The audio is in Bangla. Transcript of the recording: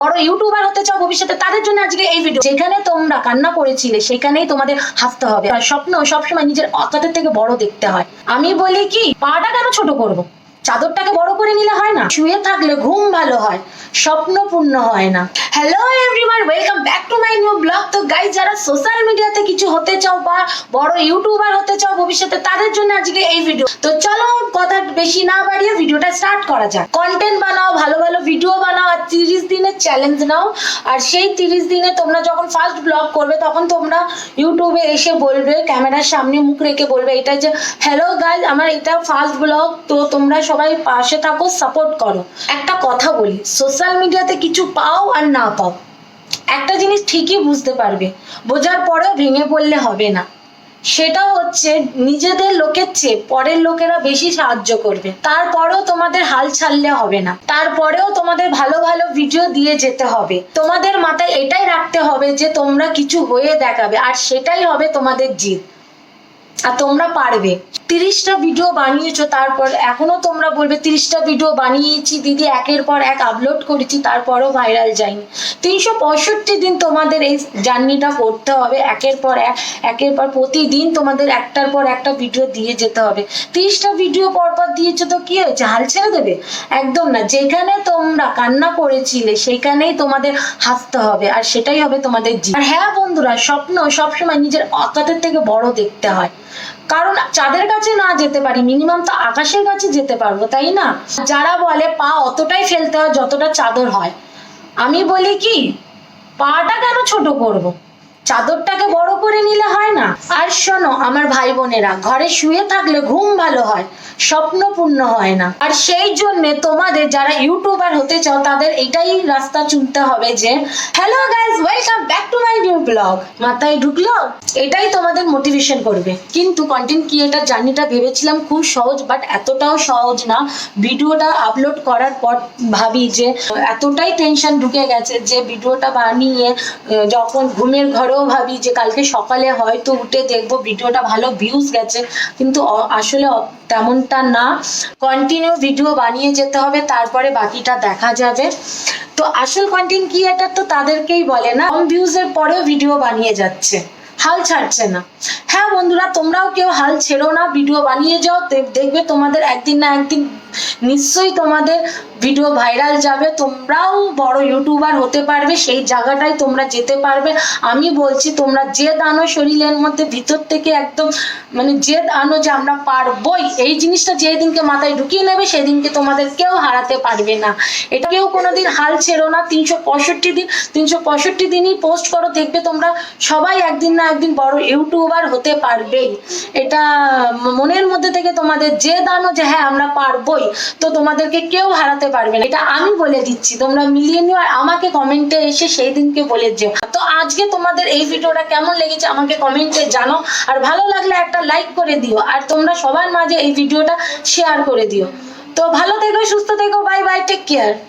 বড় ইউটিউবার হতে চাও ভবিষ্যতে, তাদের জন্য আজকে এই ভিডিও। যেখানে তোমরা কান্না করেছিলে সেখানেই তোমাদের হাসতে হবে। আর স্বপ্ন সবসময় নিজের অকাতের থেকে বড় দেখতে হয়। আমি বলি কি, পাটা কেন ছোট করব? চাদরটাকে বড় করে নিলে হয় না? শুয়ে থাকলে ঘুম ভালো হয়, স্বপ্ন পূর্ণ হয় না। Hello everyone, welcome back to my new blog. তো গাইস, যারা সোশ্যাল মিডিয়াতে কিছু হতে চাও বা বড় ইউটিউবার হতে চাও ভবিষ্যতে, তাদের জন্য আজকে এই ভিডিও। তো চলো কথা বেশি না বাড়িয়ে ভিডিওটা স্টার্ট করা যাক। কন্টেন্ট বানাও, ভালো ভালো ভিডিও বানাও, আর 30 দিনের চ্যালেঞ্জ নাও। আর সেই 30 দিনে তোমরা যখন ফার্স্ট ব্লগ করবে, তখন তোমরা ইউটিউবে এসে বলবে, ক্যামেরার সামনে মুখ রেখে বলবে এটাই যে, হ্যালো গাইস, আমার এটা ফার্স্ট ব্লগ, তো তোমরা সবাই পাশে থাকো, সাপোর্ট করো। একটা কথা বলি, সোশ্যাল মিডিয়াতে কিছু পাও আর না পাও, একটা জিনিস ঠিকই বুঝতে পারবে, বোঝার পরেও ভেঙে পড়লে হবে না। সেটা হচ্ছে, নিজেদের লোকের চেয়ে পরের লোকেরা বেশি সাহায্য করবে, তারপরেও তোমাদের হাল ছাড়লে হবে না, তারপরেও তোমাদের ভালো ভালো ভিডিও দিয়ে যেতে হবে। তোমাদের মাথায় এটাই রাখতে হবে যে তোমরা কিছু হয়ে দেখাবে, আর সেটাই হবে তোমাদের জিত। আর তোমরা পারবে। 30টা ভিডিও বানিয়েছো, তারপর এখনো তোমরা বলবে 30টা ভিডিও বানিয়েছি দিদি, একের পর এক আপলোড করেছি, তারপরও ভাইরাল যায়নি। 365 দিন তোমাদের এই জার্নিটা করতে হবে, একের পর প্রতিদিন তোমাদের একটার পর একটা ভিডিও দিয়ে যেতে হবে। 30টা ভিডিও পরপর দিয়েছো তো কি হয়েছে, হাল ছেড়ে দেবে? একদম না। যেখানে তোমরা কান্না করেছিলে সেখানেই তোমাদের হাসতে হবে, আর সেটাই হবে তোমাদের জিত। আর হ্যাঁ বন্ধুরা, স্বপ্ন সবসময় নিজের অকাতের থেকে বড় দেখতে হয়। কারণ চাঁদের কাছে না যেতে পারি, মিনিমাম তো আকাশের কাছে যেতে পারবো, তাই না? যারা বলে পা অতটাই ফেলতে হয় যতটা চাদর হয়, আমি বলি কি, পাটা কেন ছোট করব? চাদরটাকে বড় করে নিলে হয় না? আর শোনো আমার ভাই বোনেরা, ঘরে শুয়ে থাকলে ঘুম ভালো হয়, স্বপ্ন পূর্ণ হয় না। আর সেই জন্য তোমাদের যারা ইউটিউবার হতে চাও, তাদের এটাই রাস্তা চুনতে হবে যে, hello guys, welcome back to my new blog. মাথায় ঢুকলো? এটাই তোমাদের মোটিভেশন করবে। কিন্তু কন্টেন্ট ক্রিয়েটার জার্নিটা ভেবেছিলাম খুব সহজ, বাট এতটাও সহজ না। ভিডিওটা আপলোড করার পর ভাবি যে এতটাই টেনশন ঢুকে গেছে যে ভিডিওটা বানিয়ে যখন ঘুমের ঘরেও ভাবি যে কালকে সকালে হয়তো উঠে দেখবো ভিডিওটা ভালো ভিউজ গেছে, কিন্তু আসলে তেমনটা না। কন্টিনিউ ভিডিও বানিয়ে যেতে হবে, তারপরে বাকিটা দেখা যাবে। তো আসল কন্টেন্ট ক্রিয়েটার তো তাদেরকেই বলে না, কম ভিউজের পরেও ভিডিও বানিয়ে যাচ্ছে, হাল ছাড়ছে না। হ্যাঁ বন্ধুরা, তোমরাও কেউ হাল ছেড়ো না, ভিডিও বানিয়ে যাও, দেখবে তোমাদের একদিন না একদিন নিশ্চয়ই তোমাদের ভিডিও ভাইরাল যাবে, তোমরাও বড় ইউটিউবার হতে পারবে, সেই জায়গাটাই তোমরা যেতে পারবে। আমি বলছি, তোমরা জেদ আনো শরীরের মধ্যে, ভিতর থেকে একদম মানে জেদ আনো যে আমরা পারবই। এই জিনিসটা যেদিনকে মাথায় ঢুকিয়ে নেবে, সেদিনকে তোমাদের কেউ হারাতে পারবে না। এটা কেউ কোনোদিন হাল ছেড়ো না। 365 দিনই পোস্ট করো, দেখবে তোমরা সবাই একদিন না একদিন বড় ইউটিউবার হতে পারবেই। এটা মনের মধ্যে থেকে তোমাদের জেদ আনো যে হ্যাঁ আমরা পারবই, তো তোমাদেরকে কেউ হারাতে পারবে না। এটা আমি বলে দিচ্ছি, তোমরা মিলিয়ে নিও, আর আমাকে কমেন্টে এসে সেই দিনকে বলে যেও। তো আজকে তোমাদের এই ভিডিওটা কেমন লেগেছে আমাকে কমেন্টে জানাও, আর ভালো লাগলে একটা লাইক করে দিও, আর তোমরা সবার মাঝে এই ভিডিওটা শেয়ার করে দিও। তো ভালো থেকো, সুস্থ থেকো, বাই বাই, টেক কেয়ার।